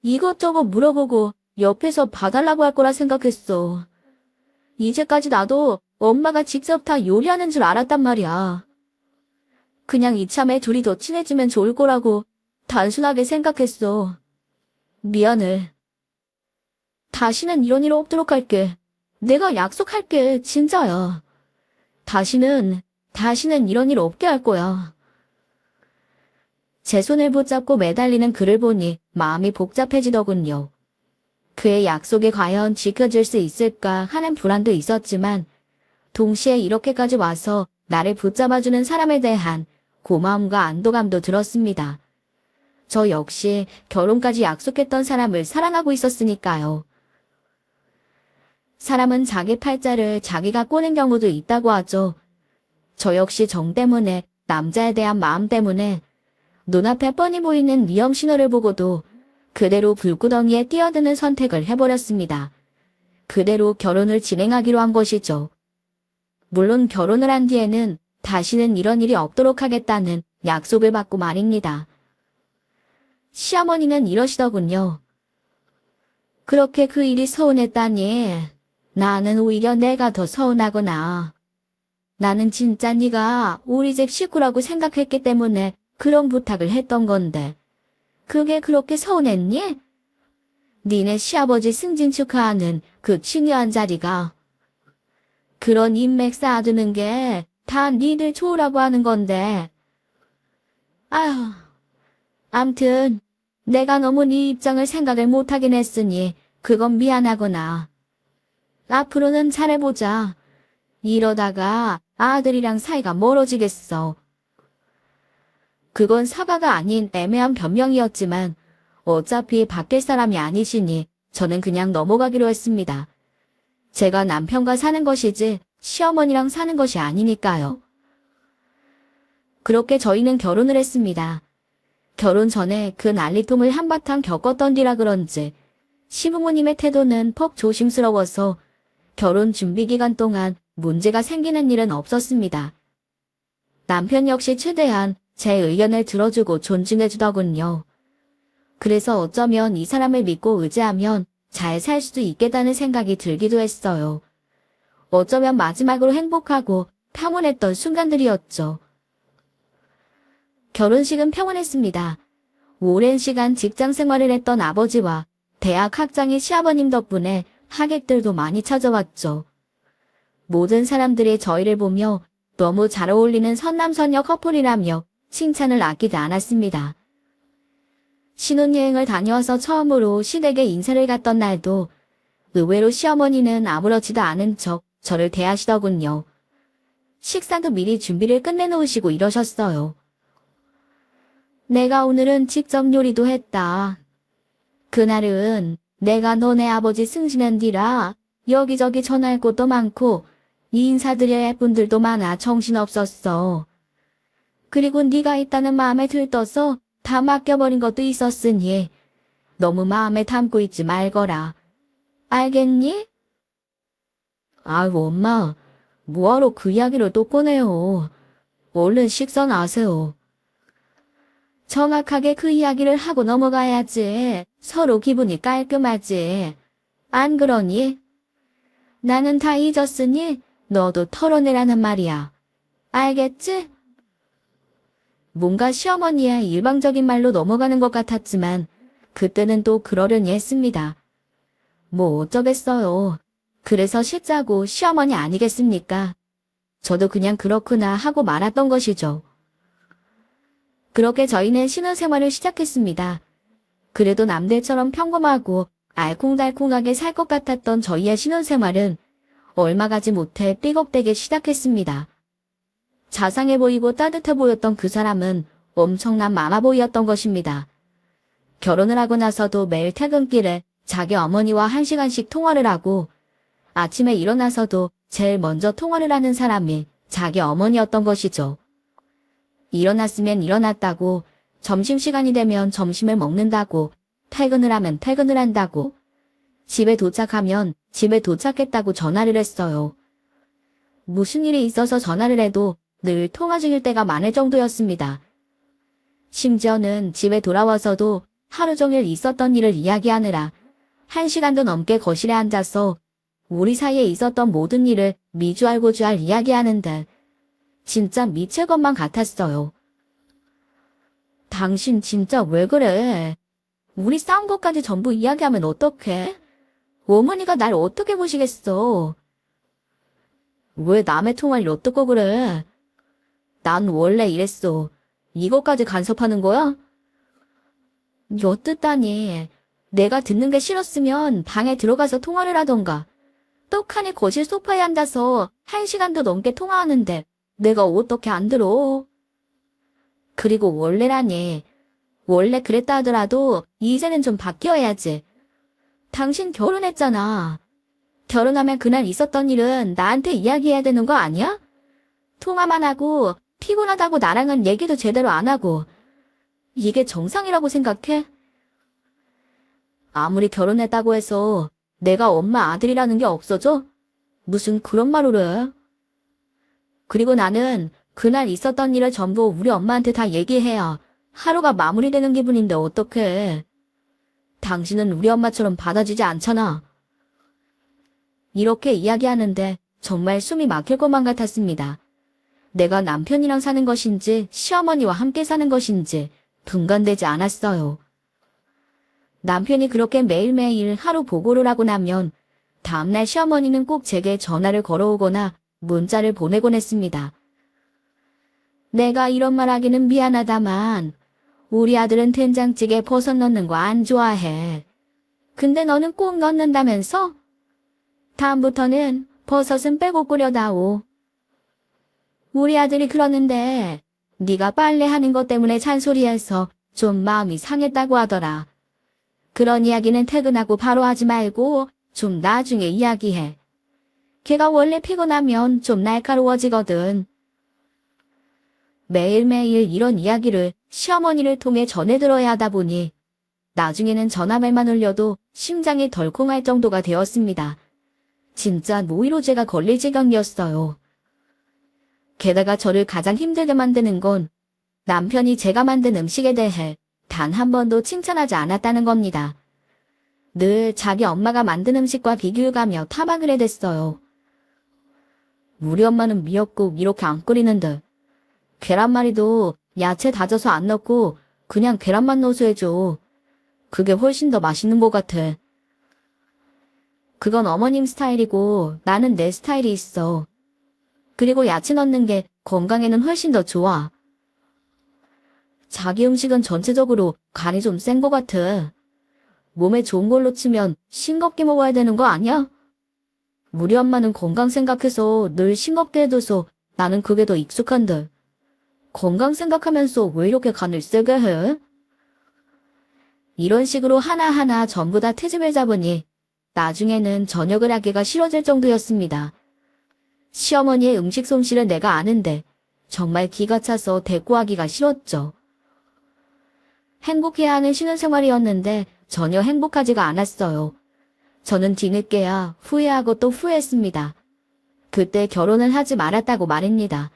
이것저것 물어보고 옆에서 봐달라고 할 거라 생각했어. 이제까지 나도 엄마가 직접 다 요리하는 줄 알았단 말이야. 그냥 이참에 둘이 더 친해지면 좋을 거라고 단순하게 생각했어. 미안해. 다시는 이런 일 없도록 할게. 내가 약속할게, 진짜야. 다시는 이런 일 없게 할 거야. 제 손을 붙잡고 매달리는 그를 보니 마음이 복잡해지더군요. 그의 약속이 과연 지켜질 수 있을까 하는 불안도 있었지만 동시에 이렇게까지 와서 나를 붙잡아주는 사람에 대한 고마움과 안도감도 들었습니다. 저 역시 결혼까지 약속했던 사람을 사랑하고 있었으니까요. 사람은 자기 팔자를 자기가 꼬는 경우도 있다고 하죠. 저 역시 정 때문에, 남자에 대한 마음 때문에 눈앞에 뻔히 보이는 위험 신호를 보고도 그대로 불구덩이에 뛰어드는 선택을 해버렸습니다. 그대로 결혼을 진행하기로 한 것이죠. 물론 결혼을 한 뒤에는 다시는 이런 일이 없도록 하겠다는 약속을 받고 말입니다. 시어머니는 이러시더군요. 그렇게 그 일이 서운했다니. 나는 오히려 내가 더 서운하구나. 나는 진짜 네가 우리 집 식구라고 생각했기 때문에 그런 부탁을 했던 건데 그게 그렇게 서운했니? 니네 시아버지 승진 축하하는 그 중요한 자리가 그런 인맥 쌓아두는 게 다 니들 좋으라고 하는 건데. 아휴. 암튼 내가 너무 네 입장을 생각을 못하긴 했으니 그건 미안하구나. 앞으로는 잘해보자. 이러다가 아들이랑 사이가 멀어지겠어. 그건 사과가 아닌 애매한 변명이었지만 어차피 바뀔 사람이 아니시니 저는 그냥 넘어가기로 했습니다. 제가 남편과 사는 것이지 시어머니랑 사는 것이 아니니까요. 그렇게 저희는 결혼을 했습니다. 결혼 전에 그 난리통을 한바탕 겪었던 뒤라 그런지 시부모님의 태도는 퍽 조심스러워서 결혼 준비 기간 동안 문제가 생기는 일은 없었습니다. 남편 역시 최대한 제 의견을 들어주고 존중해주더군요. 그래서 어쩌면 이 사람을 믿고 의지하면 잘 살 수도 있겠다는 생각이 들기도 했어요. 어쩌면 마지막으로 행복하고 평온했던 순간들이었죠. 결혼식은 평온했습니다. 오랜 시간 직장 생활을 했던 아버지와 대학 학장인 시아버님 덕분에 하객들도 많이 찾아왔죠. 모든 사람들이 저희를 보며 너무 잘 어울리는 선남선녀 커플이라며 칭찬을 아끼지 않았습니다. 신혼여행을 다녀와서 처음으로 시댁에 인사를 갔던 날도 의외로 시어머니는 아무렇지도 않은 척 저를 대하시더군요. 식사도 미리 준비를 끝내놓으시고 이러셨어요. 내가 오늘은 직접 요리도 했다. 그날은 내가 너네 아버지 승신한 뒤라 여기저기 전화할 곳도 많고 인사드려야 할 분들도 많아 정신없었어. 그리고 네가 있다는 마음에 들떠서 다 맡겨버린 것도 있었으니 너무 마음에 담고 있지 말거라. 알겠니? 아유 엄마, 뭐하러 그 이야기를 또 꺼내요. 얼른 식사나 하세요. 정확하게 그 이야기를 하고 넘어가야지. 서로 기분이 깔끔하지. 안 그러니? 나는 다 잊었으니 너도 털어내라는 말이야. 알겠지? 뭔가 시어머니의 일방적인 말로 넘어가는 것 같았지만 그때는 또 그러려니 했습니다. 뭐 어쩌겠어요. 그래서 실자고 시어머니 아니겠습니까? 저도 그냥 그렇구나 하고 말았던 것이죠. 그렇게 저희는 신혼생활을 시작했습니다. 그래도 남들처럼 평범하고 알콩달콩하게 살 것 같았던 저희의 신혼생활은 얼마 가지 못해 삐걱대게 시작했습니다. 자상해 보이고 따뜻해 보였던 그 사람은 엄청난 마마보이였던 것입니다. 결혼을 하고 나서도 매일 퇴근길에 자기 어머니와 1시간씩 통화를 하고 아침에 일어나서도 제일 먼저 통화를 하는 사람이 자기 어머니였던 것이죠. 일어났으면 일어났다고, 점심시간이 되면 점심을 먹는다고, 퇴근을 하면 퇴근을 한다고, 집에 도착하면 집에 도착했다고 전화를 했어요. 무슨 일이 있어서 전화를 해도 늘 통화 중일 때가 많을 정도였습니다. 심지어는 집에 돌아와서도 하루 종일 있었던 일을 이야기하느라 1시간도 넘게 거실에 앉아서 우리 사이에 있었던 모든 일을 미주알고주알 이야기하는데 진짜 미칠 것만 같았어요. 당신 진짜 왜 그래? 우리 싸운 것까지 전부 이야기하면 어떡해? 어머니가 날 어떻게 보시겠어? 왜 남의 통화를 엿듣고 그래? 난 원래 이랬어. 이것까지 간섭하는 거야? 엿듣다니. 내가 듣는 게 싫었으면 방에 들어가서 통화를 하던가. 떡하니 거실 소파에 앉아서 1시간도 넘게 통화하는데 내가 어떻게 안 들어? 그리고 원래라니. 원래 그랬다 하더라도 이제는 좀 바뀌어야지. 당신 결혼했잖아. 결혼하면 그날 있었던 일은 나한테 이야기해야 되는 거 아니야? 통화만 하고 피곤하다고 나랑은 얘기도 제대로 안 하고. 이게 정상이라고 생각해? 아무리 결혼했다고 해서 내가 엄마 아들이라는 게 없어져? 무슨 그런 말을 해? 그리고 나는 그날 있었던 일을 전부 우리 엄마한테 다 얘기해야 하루가 마무리되는 기분인데 어떡해. 당신은 우리 엄마처럼 받아주지 않잖아. 이렇게 이야기하는데 정말 숨이 막힐 것만 같았습니다. 내가 남편이랑 사는 것인지 시어머니와 함께 사는 것인지 분간되지 않았어요. 남편이 그렇게 매일매일 하루 보고를 하고 나면 다음날 시어머니는 꼭 제게 전화를 걸어오거나 문자를 보내곤 했습니다. 내가 이런 말 하기는 미안하다만 우리 아들은 된장찌개 버섯 넣는 거 안 좋아해. 근데 너는 꼭 넣는다면서? 다음부터는 버섯은 빼고 끓여다오. 우리 아들이 그러는데 네가 빨래하는 것 때문에 잔소리해서 좀 마음이 상했다고 하더라. 그런 이야기는 퇴근하고 바로 하지 말고 좀 나중에 이야기해. 걔가 원래 피곤하면 좀 날카로워지거든. 매일매일 이런 이야기를 시어머니를 통해 전해 들어야 하다 보니 나중에는 전화벨만 울려도 심장이 덜컹할 정도가 되었습니다. 진짜 노이로제가 걸릴 지경이었어요. 게다가 저를 가장 힘들게 만드는 건 남편이 제가 만든 음식에 대해 단 한 번도 칭찬하지 않았다는 겁니다. 늘 자기 엄마가 만든 음식과 비교해가며 타박을 해댔어요. 우리 엄마는 미역국 이렇게 안 끓이는데 계란말이도 야채 다져서 안 넣고 그냥 계란만 넣어서 해줘. 그게 훨씬 더 맛있는 것 같아. 그건 어머님 스타일이고 나는 내 스타일이 있어. 그리고 야채 넣는 게 건강에는 훨씬 더 좋아. 자기 음식은 전체적으로 간이 좀 센 것 같아. 몸에 좋은 걸로 치면 싱겁게 먹어야 되는 거 아니야? 우리 엄마는 건강 생각해서 늘 싱겁게 해둬서 나는 그게 더 익숙한데. 건강 생각하면서 왜 이렇게 간을 세게 해? 이런 식으로 하나하나 전부 다 트집을 잡으니 나중에는 저녁을 하기가 싫어질 정도였습니다. 시어머니의 음식 솜씨를 내가 아는데 정말 기가 차서 대꾸하기가 싫었죠. 행복해야 하는 신혼생활이었는데 전혀 행복하지가 않았어요. 저는 뒤늦게야 후회하고 또 후회했습니다. 그때 결혼을 하지 말았다고 말입니다.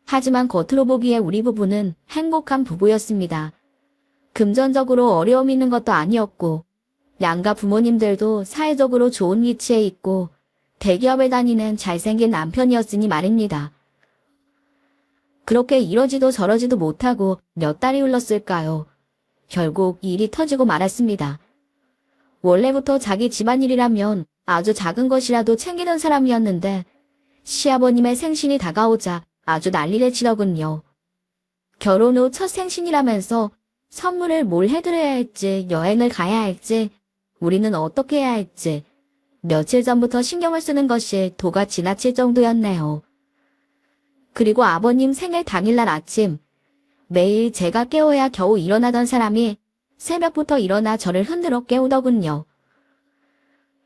하지만 겉으로 보기에 우리 부부는 행복한 부부였습니다. 금전적으로 어려움 있는 것도 아니었고 양가 부모님들도 사회적으로 좋은 위치에 있고 대기업에 다니는 잘생긴 남편이었으니 말입니다. 그렇게 이러지도 저러지도 못하고 몇 달이 흘렀을까요? 결국 일이 터지고 말았습니다. 원래부터 자기 집안일이라면 아주 작은 것이라도 챙기던 사람이었는데 시아버님의 생신이 다가오자 아주 난리를 치더군요. 결혼 후 첫 생신이라면서 선물을 뭘 해드려야 할지, 여행을 가야 할지, 우리는 어떻게 해야 할지 며칠 전부터 신경을 쓰는 것이 도가 지나칠 정도였네요. 그리고 아버님 생일 당일날 아침, 매일 제가 깨워야 겨우 일어나던 사람이 새벽부터 일어나 저를 흔들어 깨우더군요.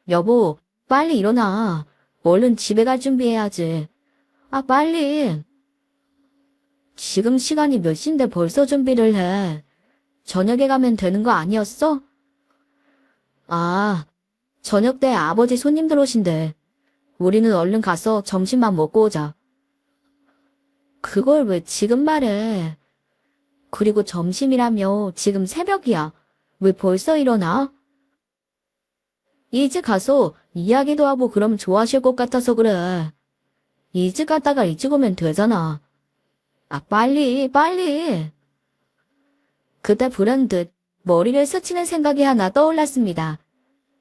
여보, 빨리 일어나. 얼른 집에 갈 준비해야지. 아, 빨리. 지금 시간이 몇 시인데 벌써 준비를 해. 저녁에 가면 되는 거 아니었어? 아, 저녁 때 아버지 손님들 오신대. 우리는 얼른 가서 점심만 먹고 오자. 그걸 왜 지금 말해? 그리고 점심이라며 지금 새벽이야. 왜 벌써 일어나? 이제 가서 이야기도 하고 그럼 좋아하실 것 같아서 그래. 일찍 갔다가 일찍 오면 되잖아. 아, 빨리, 빨리. 그때 불현듯 머리를 스치는 생각이 하나 떠올랐습니다.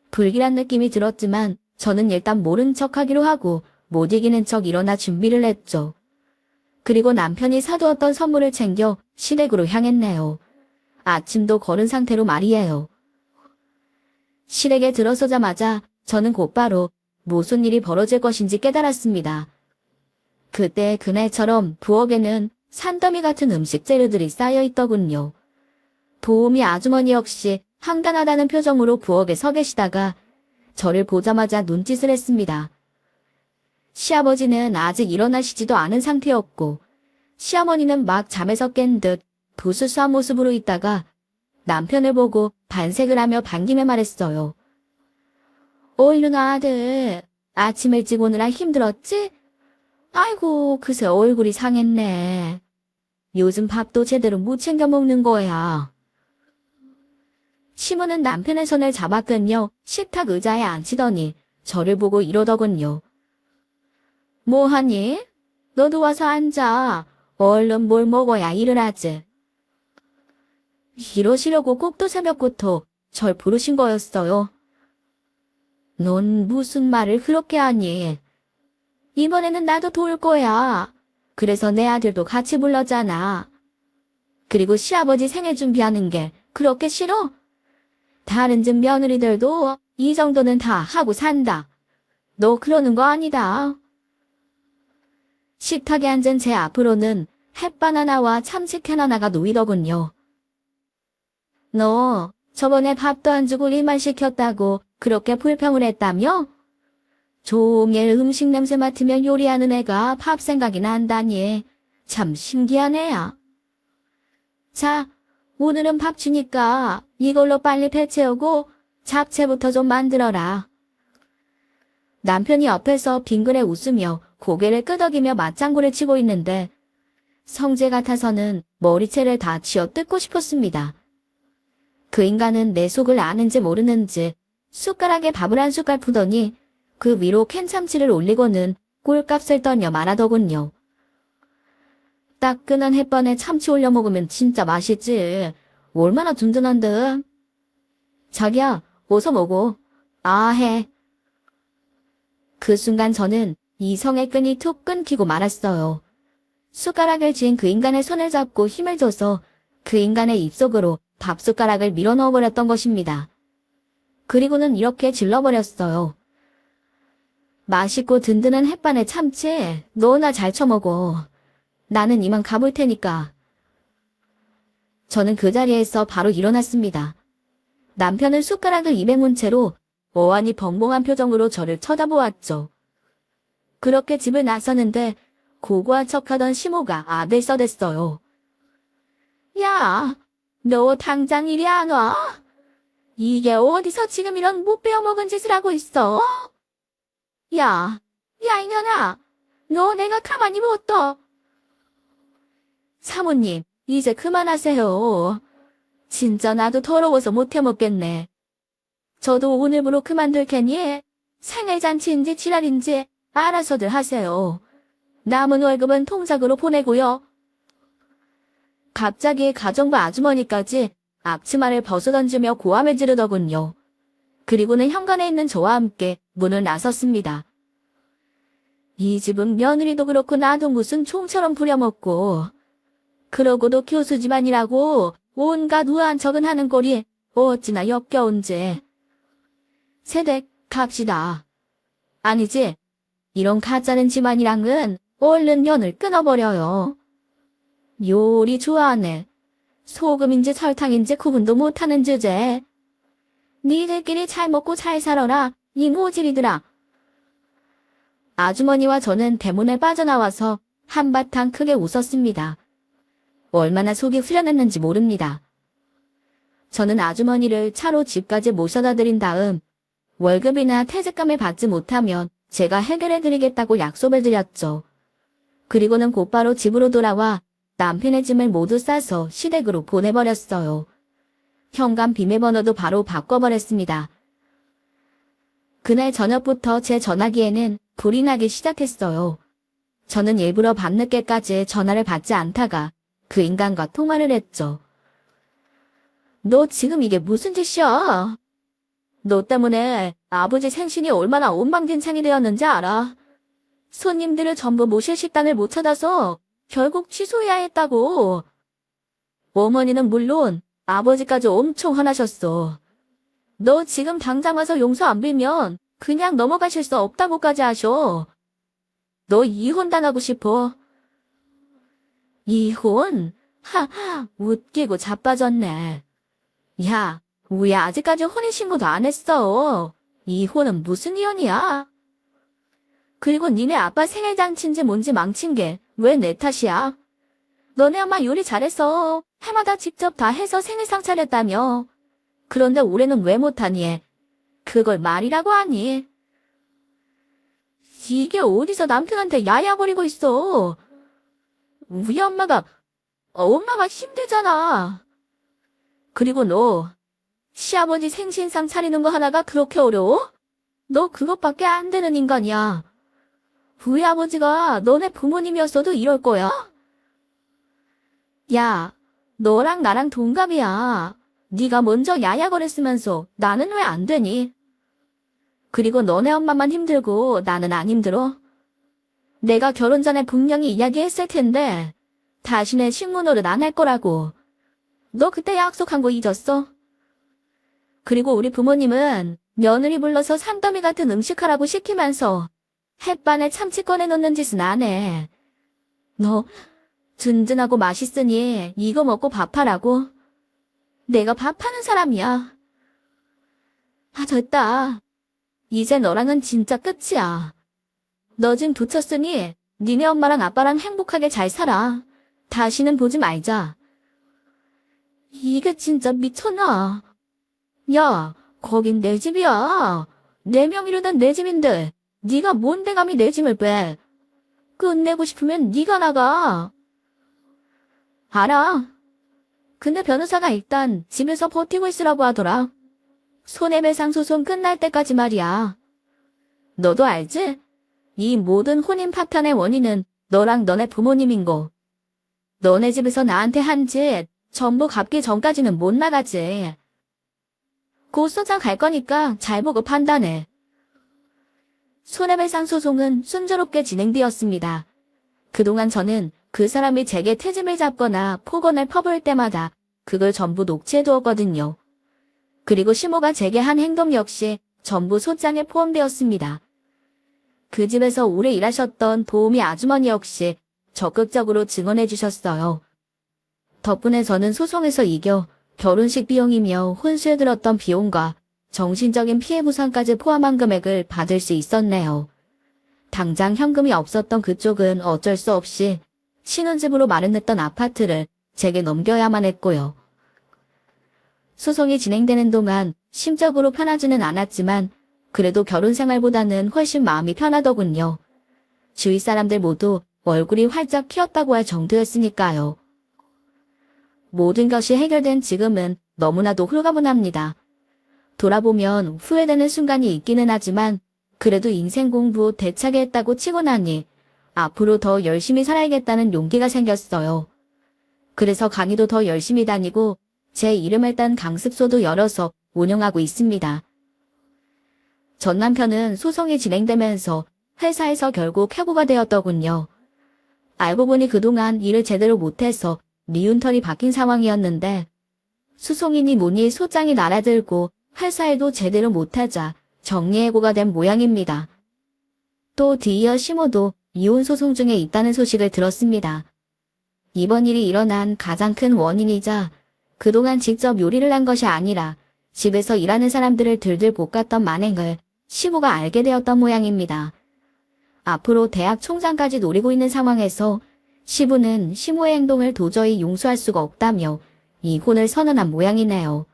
불길한 느낌이 들었지만 저는 일단 모른 척하기로 하고 못 이기는 척 일어나 준비를 했죠. 그리고 남편이 사두었던 선물을 챙겨 시댁으로 향했네요. 아침도 거른 상태로 말이에요. 시댁에 들어서자마자 저는 곧바로 무슨 일이 벌어질 것인지 깨달았습니다. 그때 그날처럼 부엌에는 산더미 같은 음식 재료들이 쌓여 있더군요. 도우미 아주머니 역시 황당하다는 표정으로 부엌에 서 계시다가 저를 보자마자 눈짓을 했습니다. 시아버지는 아직 일어나시지도 않은 상태였고 시어머니는 막 잠에서 깬 듯 부스스한 모습으로 있다가 남편을 보고 반색을 하며 반김에 말했어요. 얼른 아들, 아침 일찍 오느라 힘들었지? 아이고, 그새 얼굴이 상했네. 요즘 밥도 제대로 못 챙겨 먹는 거야. 시무는 남편의 손을 잡아 끌며 식탁 의자에 앉히더니 저를 보고 이러더군요. 뭐하니? 너도 와서 앉아. 얼른 뭘 먹어야 일을 하지. 이러시려고 꼭두 새벽부터 절 부르신 거였어요. 넌 무슨 말을 그렇게 하니? 이번에는 나도 도울 거야. 그래서 내 아들도 같이 불렀잖아. 그리고 시아버지 생일 준비하는 게 그렇게 싫어? 다른 집 며느리들도 이 정도는 다 하고 산다. 너 그러는 거 아니다. 식탁에 앉은 제 앞으로는 햇바나나와 참치캔 하나가 놓이더군요. 너 저번에 밥도 안 주고 일만 시켰다고 그렇게 불평을 했다며? 종일 음식 냄새 맡으면 요리하는 애가 밥 생각이 난다니. 참 신기한 애야. 자, 오늘은 밥 주니까 이걸로 빨리 배 채우고 잡채부터 좀 만들어라. 남편이 옆에서 빙그레 웃으며 고개를 끄덕이며 맞장구를 치고 있는데 성재 같아서는 머리채를 다 쥐어뜯고 싶었습니다. 그 인간은 내 속을 아는지 모르는지 숟가락에 밥을 한 숟갈 푸더니 그 위로 캔참치를 올리고는 꼴값을 떠며 말하더군요. 따끈한 햇반에 참치 올려 먹으면 진짜 맛있지. 얼마나 든든한데. 자기야, 어서 먹어. 아 해. 그 순간 저는 이성의 끈이 툭 끊기고 말았어요. 숟가락을 쥔 그 인간의 손을 잡고 힘을 줘서 그 인간의 입속으로 밥숟가락을 밀어 넣어버렸던 것입니다. 그리고는 이렇게 질러버렸어요. 맛있고 든든한 햇반에 참치, 너나 잘 쳐먹어. 나는 이만 가볼 테니까. 저는 그 자리에서 바로 일어났습니다. 남편은 숟가락을 입에 문 채로 어안이 벙벙한 표정으로 저를 쳐다보았죠. 그렇게 집을 나서는데 고고한 척하던 시모가 아들 써댔어요. 야, 너 당장 이리 안 와? 이게 어디서 지금 이런 못 배워먹은 짓을 하고 있어? 야, 이년아, 너 내가 가만히 못 둬. 사모님, 이제 그만하세요. 진짜 나도 더러워서 못 해먹겠네. 저도 오늘부로 그만둘 테니 생일잔치인지 지랄인지 알아서들 하세요. 남은 월급은 통장으로 보내고요. 갑자기 가정부 아주머니까지 앞치마를 벗어던지며 고함을 지르더군요. 그리고는 현관에 있는 저와 함께 문을 나섰습니다. 이 집은 며느리도 그렇고 나도 무슨 총처럼 부려먹고 그러고도 교수 집안이라고 온갖 우아한 척은 하는 꼴이 어찌나 역겨운지. 세댁 갑시다. 아니지, 이런 가짜는 집안이랑은 얼른 면을 끊어버려요. 요리 좋아하네. 소금인지 설탕인지 구분도 못하는 주제. 니들끼리 잘 먹고 잘 살아라, 이 모질이들아. 아주머니와 저는 대문을 빠져나와서 한바탕 크게 웃었습니다. 얼마나 속이 후련했는지 모릅니다. 저는 아주머니를 차로 집까지 모셔다 드린 다음 월급이나 퇴직금을 받지 못하면 제가 해결해드리겠다고 약속을 드렸죠. 그리고는 곧바로 집으로 돌아와 남편의 짐을 모두 싸서 시댁으로 보내버렸어요. 현관 비밀번호도 바로 바꿔버렸습니다. 그날 저녁부터 제 전화기에는 불이 나기 시작했어요. 저는 일부러 밤늦게까지 전화를 받지 않다가 그 인간과 통화를 했죠. 너 지금 이게 무슨 짓이야? 너 때문에 아버지 생신이 얼마나 엉망진창이 되었는지 알아? 손님들을 전부 모실 식단을 못 찾아서 결국 취소해야 했다고. 어머니는 물론 아버지까지 엄청 화나셨어. 너 지금 당장 와서 용서 안 빌면 그냥 넘어가실 수 없다고까지 하셔. 너 이혼당하고 싶어. 이혼? 하하, 웃기고 자빠졌네. 야, 왜 아직까지 혼인신고도 안 했어? 이혼은 무슨 이혼이야? 그리고 니네 아빠 생일잔치인지 뭔지 망친 게 왜 내 탓이야? 너네 엄마 요리 잘했어. 해마다 직접 다 해서 생일상 차렸다며. 그런데 올해는 왜 못하니? 그걸 말이라고 하니? 이게 어디서 남편한테 야야거리고 있어? 우리 엄마가 힘들잖아. 그리고 너 시아버지 생신상 차리는 거 하나가 그렇게 어려워? 너 그것밖에 안 되는 인간이야. 우리 아버지가 너네 부모님이었어도 이럴 거야? 야, 너랑 나랑 동갑이야. 네가 먼저 야야거렸으면서 나는 왜 안 되니? 그리고 너네 엄마만 힘들고 나는 안 힘들어? 내가 결혼 전에 분명히 이야기했을 텐데 다시는 식문호를 안 할 거라고. 너 그때 약속한 거 잊었어? 그리고 우리 부모님은 며느리 불러서 산더미 같은 음식 하라고 시키면서 햇반에 참치 꺼내놓는 짓은 안 해. 너 든든하고 맛있으니 이거 먹고 밥하라고. 내가 밥하는 사람이야. 아, 됐다. 이제 너랑은 진짜 끝이야. 너 지금 도쳤으니 니네 엄마랑 아빠랑 행복하게 잘 살아. 다시는 보지 말자. 이게 진짜 미쳤나? 야, 거긴 내 집이야. 내 명의로 된 내 집인데 네가 뭔데 감히 내 짐을 빼. 끝내고 싶으면 네가 나가. 알아. 근데 변호사가 일단 집에서 버티고 있으라고 하더라. 손해배상 소송 끝날 때까지 말이야. 너도 알지? 이 모든 혼인 파탄의 원인은 너랑 너네 부모님인 거. 너네 집에서 나한테 한 짓 전부 갚기 전까지는 못 나가지. 고소장 갈 거니까 잘 보고 판단해. 손해배상 소송은 순조롭게 진행되었습니다. 그동안 저는 그 사람이 제게 트집을 잡거나 폭언을 퍼부을 때마다 그걸 전부 녹취해두었거든요. 그리고 시모가 제게 한 행동 역시 전부 소장에 포함되었습니다. 그 집에서 오래 일하셨던 도우미 아주머니 역시 적극적으로 증언해 주셨어요. 덕분에 저는 소송에서 이겨 결혼식 비용이며 혼수에 들었던 비용과 정신적인 피해 보상까지 포함한 금액을 받을 수 있었네요. 당장 현금이 없었던 그쪽은 어쩔 수 없이 신혼집으로 마련했던 아파트를 제게 넘겨야만 했고요. 소송이 진행되는 동안 심적으로 편하지는 않았지만 그래도 결혼 생활보다는 훨씬 마음이 편하더군요. 주위 사람들 모두 얼굴이 활짝 피었다고 할 정도였으니까요. 모든 것이 해결된 지금은 너무나도 홀가분합니다. 돌아보면 후회되는 순간이 있기는 하지만 그래도 인생 공부 대차게 했다고 치고 나니 앞으로 더 열심히 살아야겠다는 용기가 생겼어요. 그래서 강의도 더 열심히 다니고 제 이름을 딴 강습소도 열어서 운영하고 있습니다. 전 남편은 소송이 진행되면서 회사에서 결국 해고가 되었더군요. 알고 보니 그동안 일을 제대로 못해서 미운털이 박힌 상황이었는데 소송이니 뭐니 소장이 날아들고 회사에도 제대로 못하자 정리해고가 된 모양입니다. 또 뒤이어 시모도 이혼 소송 중에 있다는 소식을 들었습니다. 이번 일이 일어난 가장 큰 원인이자 그동안 직접 요리를 한 것이 아니라 집에서 일하는 사람들을 들들 볶았던 만행을 시모가 알게 되었던 모양입니다. 앞으로 대학 총장까지 노리고 있는 상황에서 시부는 시모의 행동을 도저히 용서할 수가 없다며 이혼을 선언한 모양이네요.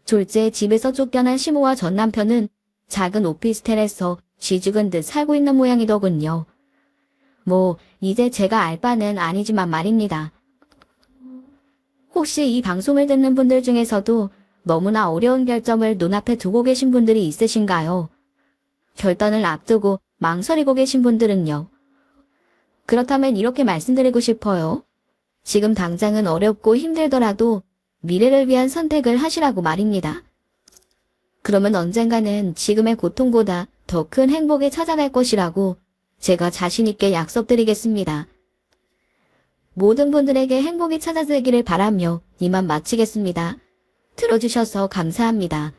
졸지에 집에서 쫓겨난 시모와 전 남편은 작은 오피스텔에서 쥐죽은 듯 살고 있는 모양이더군요. 뭐 이제 제가 알 바는 아니지만 말입니다. 혹시 이 방송을 듣는 분들 중에서도 너무나 어려운 결정을 눈앞에 두고 계신 분들이 있으신가요? 결단을 앞두고 망설이고 계신 분들은요. 그렇다면 이렇게 말씀드리고 싶어요. 지금 당장은 어렵고 힘들더라도 미래를 위한 선택을 하시라고 말입니다. 그러면 언젠가는 지금의 고통보다 더 큰 행복이 찾아갈 것이라고 제가 자신있게 약속드리겠습니다. 모든 분들에게 행복이 찾아들기를 바라며 이만 마치겠습니다. 들어주셔서 감사합니다.